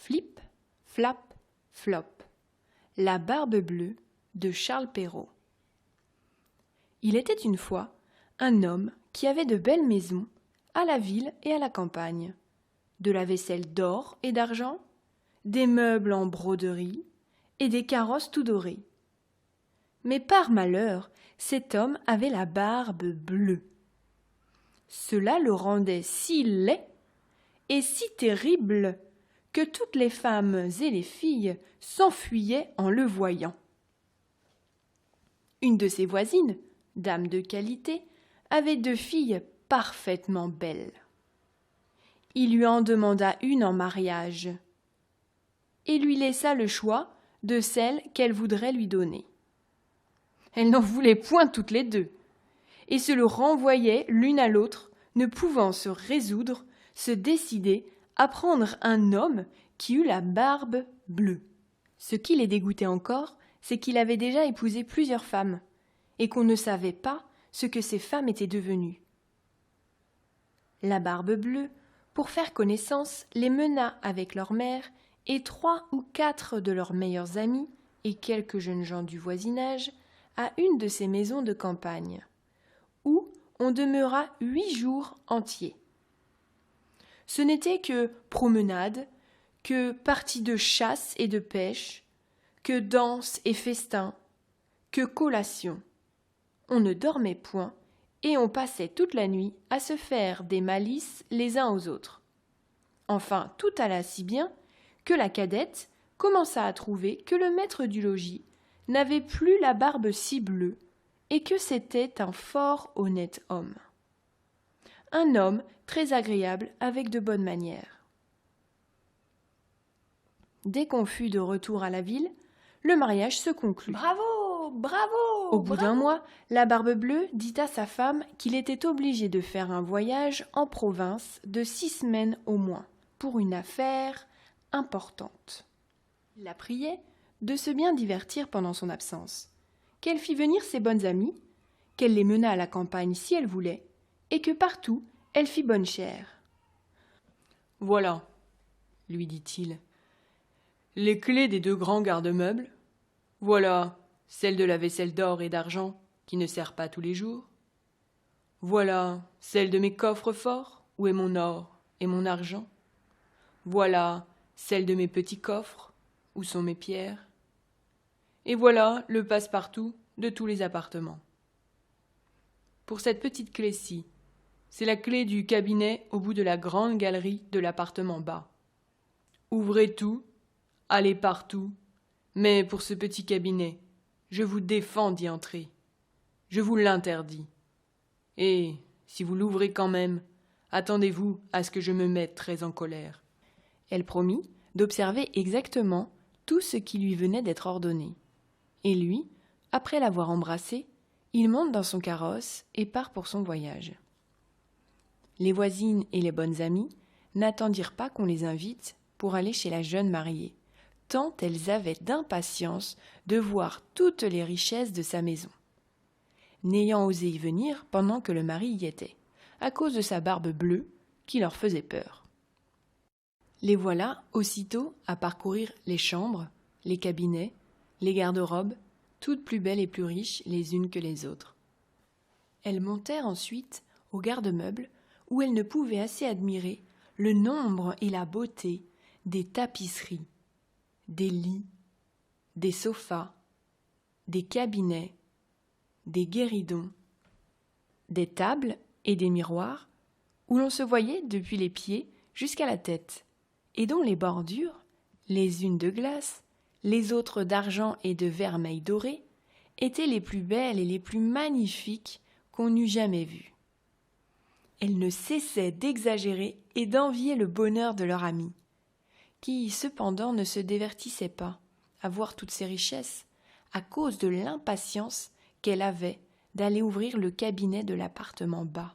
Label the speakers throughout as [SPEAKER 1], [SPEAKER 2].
[SPEAKER 1] Flip, flap, flop. La barbe bleue de Charles Perrault. Il était une fois un homme qui avait de belles maisons à la ville et à la campagne, de la vaisselle d'or et d'argent, des meubles en broderie et des carrosses tout dorés. Mais par malheur, cet homme avait la barbe bleue. Cela le rendait si laid et si terrible que toutes les femmes et les filles s'enfuyaient en le voyant. Une de ses voisines, dame de qualité, avait 2 filles parfaitement belles. Il lui en demanda une en mariage et lui laissa le choix de celle qu'elle voudrait lui donner. Elle n'en voulait point toutes les 2 et se le renvoyait l'une à l'autre, ne pouvant se décider à prendre un homme qui eut la barbe bleue. Ce qui les dégoûtait encore, c'est qu'il avait déjà épousé plusieurs femmes, et qu'on ne savait pas ce que ces femmes étaient devenues. La barbe bleue, pour faire connaissance, les mena avec leur mère et 3 ou 4 de leurs meilleurs amis et quelques jeunes gens du voisinage à une de ces maisons de campagne, où on demeura 8 jours entiers. Ce n'était que promenade, que parties de chasse et de pêche, que danses et festins, que collations. On ne dormait point, et on passait toute la nuit à se faire des malices les uns aux autres. Enfin, tout alla si bien que la cadette commença à trouver que le maître du logis n'avait plus la barbe si bleue, et que c'était un fort honnête homme. Un homme très agréable avec de bonnes manières. Dès qu'on fut de retour à la ville, le mariage se conclut.
[SPEAKER 2] Bravo, bravo.
[SPEAKER 1] Au bout d'un mois, la barbe bleue dit à sa femme qu'il était obligé de faire un voyage en province de 6 semaines au moins, pour une affaire importante. Il la priait de se bien divertir pendant son absence, qu'elle fit venir ses bonnes amies, qu'elle les menât à la campagne si elle voulait, et que partout elle fit bonne chère. « Voilà, lui dit-il, les clés des 2 grands garde-meubles. Voilà celle de la vaisselle d'or et d'argent qui ne sert pas tous les jours. Voilà celle de mes coffres forts où est mon or et mon argent. Voilà celle de mes petits coffres où sont mes pierres. Et voilà le passe-partout de tous les appartements. Pour cette petite clé-ci, c'est la clé du cabinet au bout de la grande galerie de l'appartement bas. Ouvrez tout, allez partout, mais pour ce petit cabinet, je vous défends d'y entrer. Je vous l'interdis. Et, si vous l'ouvrez quand même, attendez-vous à ce que je me mette très en colère. » Elle promit d'observer exactement tout ce qui lui venait d'être ordonné. Et lui, après l'avoir embrassée, il monte dans son carrosse et part pour son voyage. Les voisines et les bonnes amies n'attendirent pas qu'on les invite pour aller chez la jeune mariée, tant elles avaient d'impatience de voir toutes les richesses de sa maison, n'ayant osé y venir pendant que le mari y était, à cause de sa barbe bleue qui leur faisait peur. Les voilà aussitôt à parcourir les chambres, les cabinets, les garde-robes, toutes plus belles et plus riches les unes que les autres. Elles montèrent ensuite au garde-meubles où elles ne pouvaient assez admirer le nombre et la beauté des tapisseries, des lits, des sofas, des cabinets, des guéridons, des tables et des miroirs où l'on se voyait depuis les pieds jusqu'à la tête, et dont les bordures, les unes de glace, les autres d'argent et de vermeil doré, étaient les plus belles et les plus magnifiques qu'on eût jamais vues. Elles ne cessaient d'exagérer et d'envier le bonheur de leur amie, qui, cependant, ne se divertissait pas à voir toutes ces richesses, à cause de l'impatience qu'elle avait d'aller ouvrir le cabinet de l'appartement bas.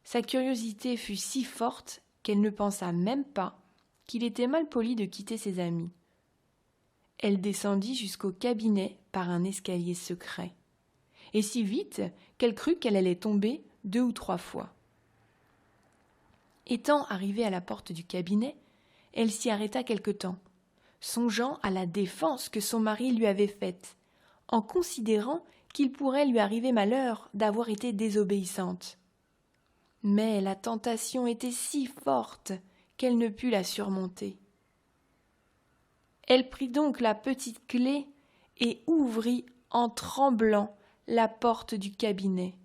[SPEAKER 1] Sa curiosité fut si forte qu'elle ne pensa même pas qu'il était mal poli de quitter ses amis. Elle descendit jusqu'au cabinet par un escalier secret, et si vite qu'elle crut qu'elle allait tomber 2 ou 3 fois. Étant arrivée à la porte du cabinet, elle s'y arrêta quelque temps, songeant à la défense que son mari lui avait faite, en considérant qu'il pourrait lui arriver malheur d'avoir été désobéissante. Mais la tentation était si forte qu'elle ne put la surmonter. Elle prit donc la petite clé et ouvrit en tremblant la porte du cabinet.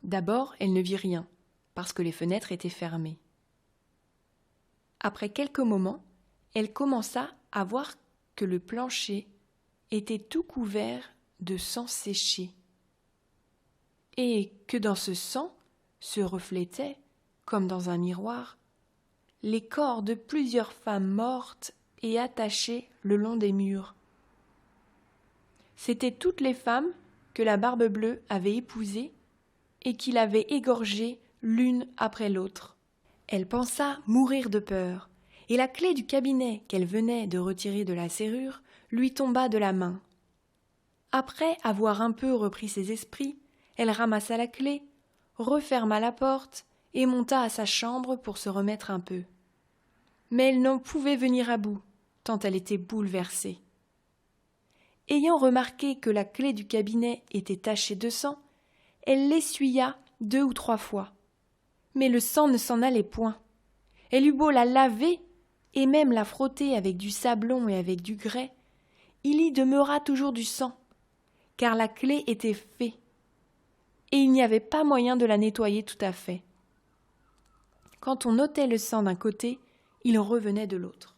[SPEAKER 1] D'abord, elle ne vit rien, parce que les fenêtres étaient fermées. Après quelques moments, elle commença à voir que le plancher était tout couvert de sang séché, et que dans ce sang se reflétaient, comme dans un miroir, les corps de plusieurs femmes mortes et attachées le long des murs. C'étaient toutes les femmes que la Barbe-Bleue avait épousées et qu'il avait égorgées l'une après l'autre. Elle pensa mourir de peur, et la clé du cabinet qu'elle venait de retirer de la serrure lui tomba de la main. Après avoir un peu repris ses esprits, elle ramassa la clé, referma la porte et monta à sa chambre pour se remettre un peu. Mais elle n'en pouvait venir à bout, tant elle était bouleversée. Ayant remarqué que la clé du cabinet était tachée de sang, elle l'essuya 2 ou 3 fois. Mais le sang ne s'en allait point. Elle eut beau la laver et même la frotter avec du sablon et avec du grès, il y demeura toujours du sang, car la clé était fée, et il n'y avait pas moyen de la nettoyer tout à fait. Quand on ôtait le sang d'un côté, il revenait de l'autre.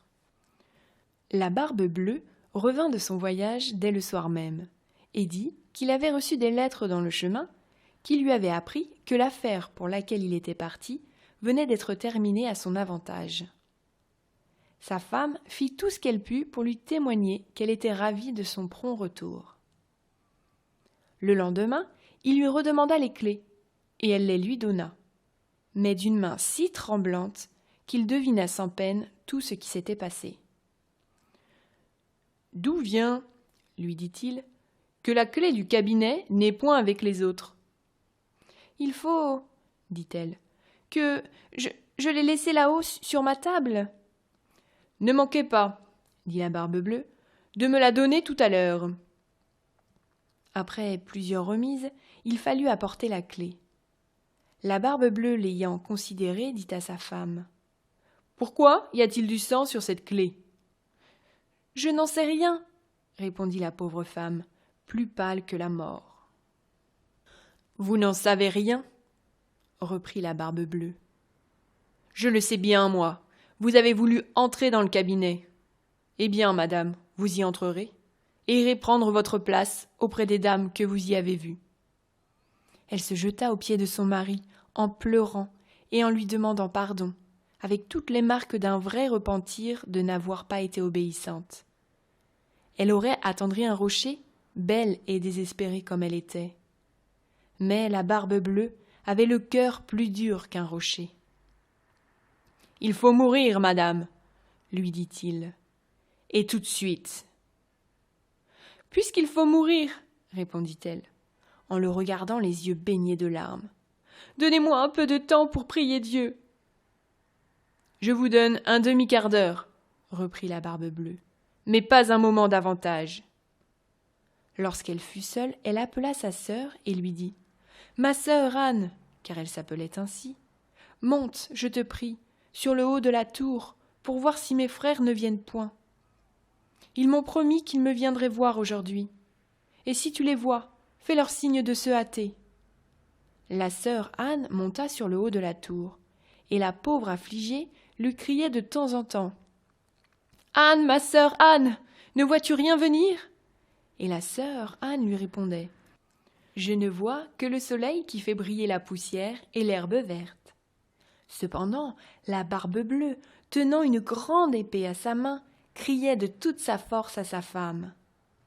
[SPEAKER 1] La Barbe-Bleue revint de son voyage dès le soir même, et dit qu'il avait reçu des lettres dans le chemin qui lui avaient appris que l'affaire pour laquelle il était parti venait d'être terminée à son avantage. Sa femme fit tout ce qu'elle put pour lui témoigner qu'elle était ravie de son prompt retour. Le lendemain, il lui redemanda les clés, et elle les lui donna, mais d'une main si tremblante qu'il devina sans peine tout ce qui s'était passé. « D'où vient, lui dit-il, que la clé du cabinet n'est point avec les autres ? » « Il faut, dit-elle, que je l'ai laissée là-haut sur ma table. »« Ne manquez pas, dit la Barbe-Bleue, de me la donner tout à l'heure. » Après plusieurs remises, il fallut apporter la clé. La Barbe-Bleue, l'ayant considérée, dit à sa femme : « Pourquoi y a-t-il du sang sur cette clé ? » « Je n'en sais rien, répondit la pauvre femme, plus pâle que la mort. « Vous n'en savez rien, reprit la Barbe-Bleue. Je le sais bien, moi. Vous avez voulu entrer dans le cabinet. Eh bien, madame, vous y entrerez, et irez prendre votre place auprès des dames que vous y avez vues. » Elle se jeta aux pieds de son mari, en pleurant et en lui demandant pardon, avec toutes les marques d'un vrai repentir de n'avoir pas été obéissante. Elle aurait attendri un rocher, belle et désespérée comme elle était. Mais la Barbe-Bleue avait le cœur plus dur qu'un rocher. « Il faut mourir, madame, lui dit-il, et tout de suite. »« Puisqu'il faut mourir, répondit-elle, en le regardant les yeux baignés de larmes, donnez-moi un peu de temps pour prier Dieu. »« Je vous donne un demi-quart d'heure, reprit la Barbe-Bleue, mais pas un moment davantage. » Lorsqu'elle fut seule, elle appela sa sœur et lui dit : « Ma sœur Anne, car elle s'appelait ainsi, monte, je te prie, sur le haut de la tour, pour voir si mes frères ne viennent point. Ils m'ont promis qu'ils me viendraient voir aujourd'hui. Et si tu les vois, fais-leur signe de se hâter. » La sœur Anne monta sur le haut de la tour, et la pauvre affligée lui criait de temps en temps : « Anne, ma sœur Anne, ne vois-tu rien venir ?» Et la sœur Anne lui répondait : « Je ne vois que le soleil qui fait briller la poussière et l'herbe verte. » Cependant, la Barbe-Bleue, tenant une grande épée à sa main, criait de toute sa force à sa femme :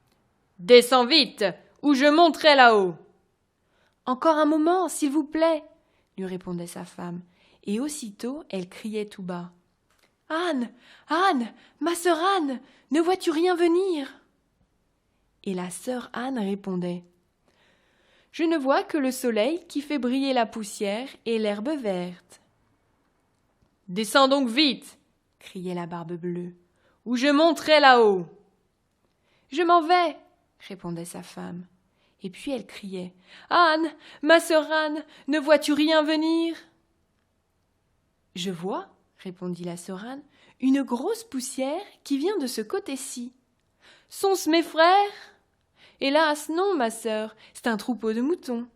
[SPEAKER 1] « Descends vite, ou je monterai là-haut !»« Encore un moment, s'il vous plaît !» lui répondait sa femme, et aussitôt elle criait tout bas : « Anne, Anne, ma sœur Anne, ne vois-tu rien venir ?» Et la sœur Anne répondait : « Je ne vois que le soleil qui fait briller la poussière et l'herbe verte. »« Descends donc vite, criait la Barbe-Bleue.
[SPEAKER 2] « Ou je monterai là-haut !»
[SPEAKER 1] « Je m'en vais !» répondait sa femme. Et puis elle criait. « Anne, ma sœur Anne, ne vois-tu rien venir ?» « Je vois, » répondit la sœur Anne, « une grosse poussière qui vient de ce côté-ci. »« Sont-ce mes frères ?»« Hélas, non, ma sœur, c'est un troupeau de moutons. »«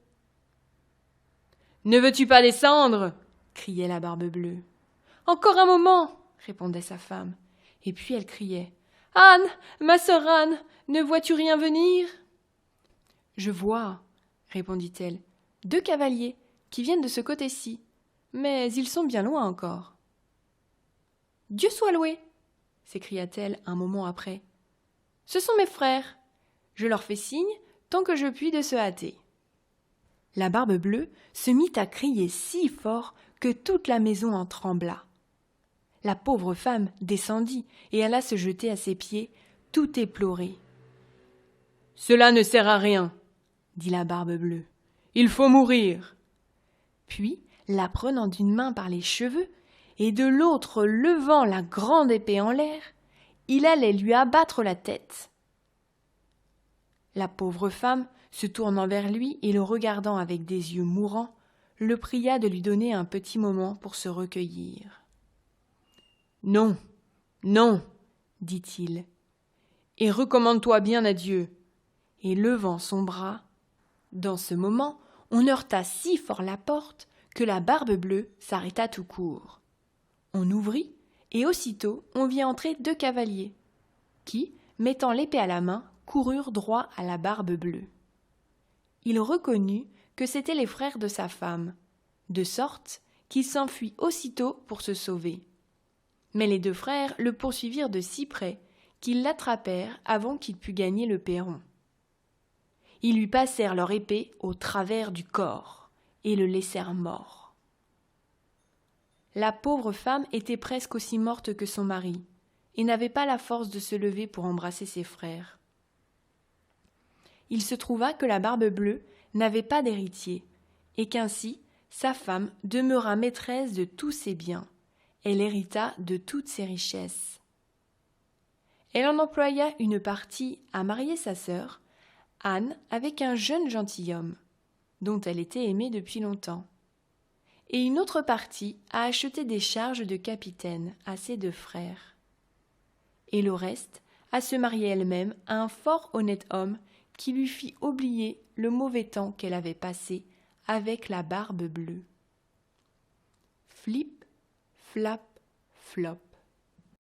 [SPEAKER 2] Ne veux-tu pas descendre ?»
[SPEAKER 1] criait la Barbe-Bleue. « Encore un moment !» répondait sa femme. Et puis elle criait. « Anne, ma sœur Anne, ne vois-tu rien venir ?»« Je vois, » répondit-elle, « 2 cavaliers qui viennent de ce côté-ci, mais ils sont bien loin encore. »« Dieu soit loué !» s'écria-t-elle un moment après. « Ce sont mes frères. Je leur fais signe tant que je puis de se hâter. » La Barbe-Bleue se mit à crier si fort que toute la maison en trembla. La pauvre femme descendit et alla se jeter à ses pieds, tout éplorée.
[SPEAKER 2] « Cela ne sert à rien, » dit la Barbe-Bleue. « Il faut mourir. »
[SPEAKER 1] Puis, la prenant d'une main par les cheveux et de l'autre levant la grande épée en l'air, il allait lui abattre la tête. La pauvre femme, se tournant vers lui et le regardant avec des yeux mourants, le pria de lui donner un petit moment pour se recueillir.
[SPEAKER 2] « Non, non, dit-il, et recommande-toi bien à Dieu. »
[SPEAKER 1] Et levant son bras, dans ce moment, on heurta si fort la porte que la Barbe-Bleue s'arrêta tout court. On ouvrit, et aussitôt on vit entrer 2 cavaliers, qui, mettant l'épée à la main, coururent droit à la Barbe-Bleue. Il reconnut que c'étaient les frères de sa femme, de sorte qu'il s'enfuit aussitôt pour se sauver. Mais les 2 frères le poursuivirent de si près qu'ils l'attrapèrent avant qu'il pût gagner le perron. Ils lui passèrent leur épée au travers du corps et le laissèrent mort. La pauvre femme était presque aussi morte que son mari et n'avait pas la force de se lever pour embrasser ses frères. Il se trouva que la Barbe-Bleue n'avait pas d'héritier et qu'ainsi sa femme demeura maîtresse de tous ses biens. Elle hérita de toutes ses richesses. Elle en employa une partie à marier sa sœur, Anne, avec un jeune gentilhomme, dont elle était aimée depuis longtemps, et une autre partie à acheter des charges de capitaine à ses 2 frères, et le reste à se marier elle-même à un fort honnête homme qui lui fit oublier le mauvais temps qu'elle avait passé avec la Barbe-Bleue. Flip, flap, flop.